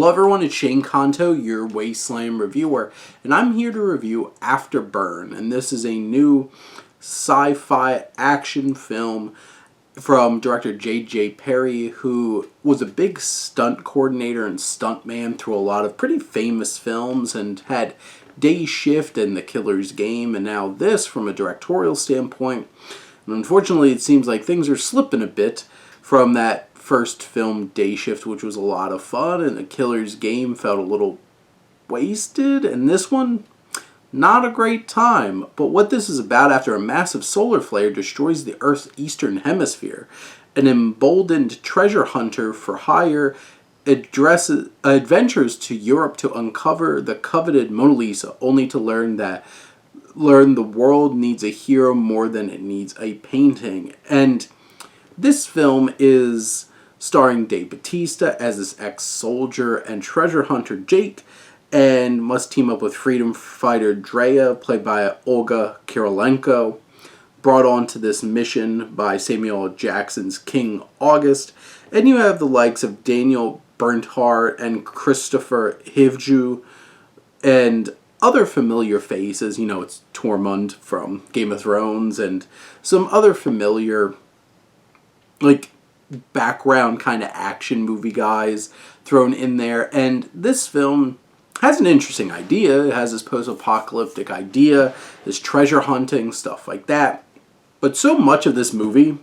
Hello everyone, it's Shane Kanto, your Wasteland reviewer, and I'm here to review Afterburn, and this is a new sci-fi action film from director J.J. Perry, who was a big stunt coordinator and stuntman through a lot of pretty famous films and had Day Shift and The Killer's Game, and now this from a directorial standpoint. And unfortunately, it seems like things are slipping a bit from that first film, Day Shift, which was a lot of fun, and The Killer's Game felt a little wasted, and this one, not a great time. But what this is about: after a massive solar flare destroys the Earth's eastern hemisphere, an emboldened treasure hunter for hire adventures to Europe to uncover the coveted Mona Lisa, only to learn the world needs a hero more than it needs a painting. And this film is starring Dave Bautista as this ex-soldier and treasure hunter Jake, and must team up with freedom fighter Drea, played by Olga Kurylenko, brought on to this mission by Samuel L. Jackson's King August. And you have the likes of Daniel Bernhardt and Christopher Hivju, and other familiar faces. You know, it's Tormund from Game of Thrones, and some other familiar, like, background kind of action movie guys thrown in there. And this film has an interesting idea. It has this post-apocalyptic idea, this treasure hunting, stuff like that. But so much of this movie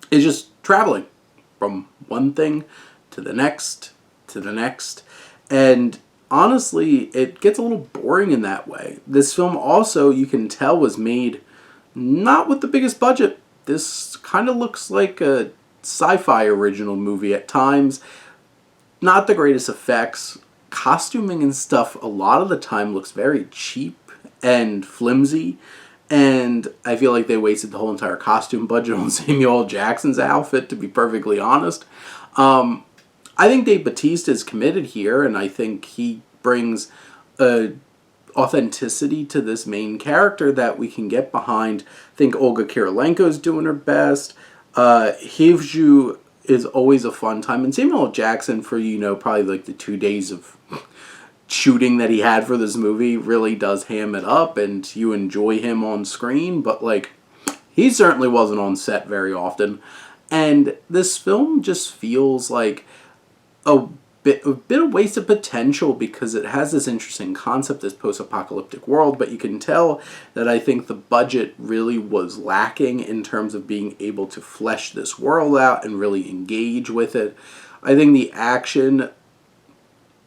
is just traveling from one thing to the next, to the next. And honestly, it gets a little boring in that way. This film also, you can tell, was made not with the biggest budget. This kind of looks like a sci-fi original movie at times. Not the greatest effects. Costuming and stuff a lot of the time looks very cheap and flimsy, and I feel like they wasted the whole entire costume budget on Samuel L. Jackson's outfit, to be perfectly honest. I think Dave Bautista is committed here, and I think he brings a authenticity to this main character that we can get behind. I think Olga Kurylenko is doing her best. Hivju is always a fun time, and Samuel L. Jackson, for, you know, probably like the 2 days of shooting that he had for this movie, really does ham it up, and you enjoy him on screen. But like, he certainly wasn't on set very often, and this film just feels like a bit of wasted potential, because it has this interesting concept, this post-apocalyptic world, but you can tell that I think the budget really was lacking in terms of being able to flesh this world out and really engage with it. I think the action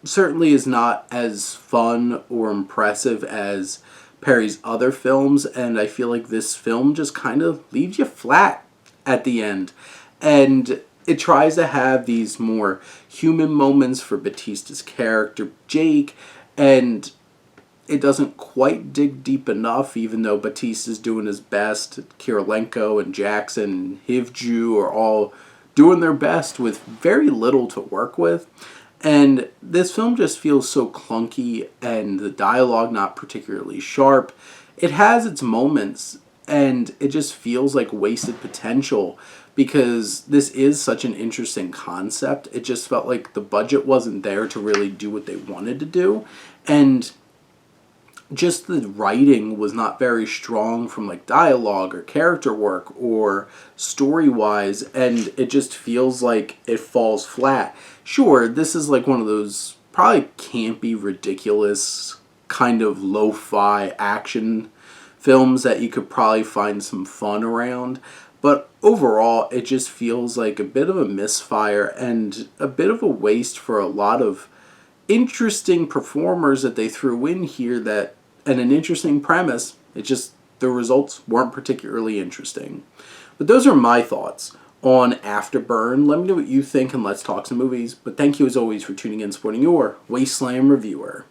certainly is not as fun or impressive as Perry's other films, and I feel like this film just kind of leaves you flat at the end. And it tries to have these more human moments for Bautista's character, Jake, and it doesn't quite dig deep enough, even though Bautista's doing his best. Kurylenko and Jackson and Hivju are all doing their best with very little to work with. And this film just feels so clunky, and the dialogue not particularly sharp. It has its moments, and it just feels like wasted potential, because this is such an interesting concept. It just felt like the budget wasn't there to really do what they wanted to do, and just the writing was not very strong from like dialogue or character work or story-wise, and it just feels like it falls flat. Sure, this is like one of those probably campy, ridiculous kind of lo-fi action films that you could probably find some fun around, but overall it just feels like a bit of a misfire and a bit of a waste for a lot of interesting performers that they threw in here, that, and an interesting premise. It just, the results weren't particularly interesting. But those are my thoughts on Afterburn. Let me know what you think, and let's talk some movies. But thank you as always for tuning in, supporting your Wasteland reviewer.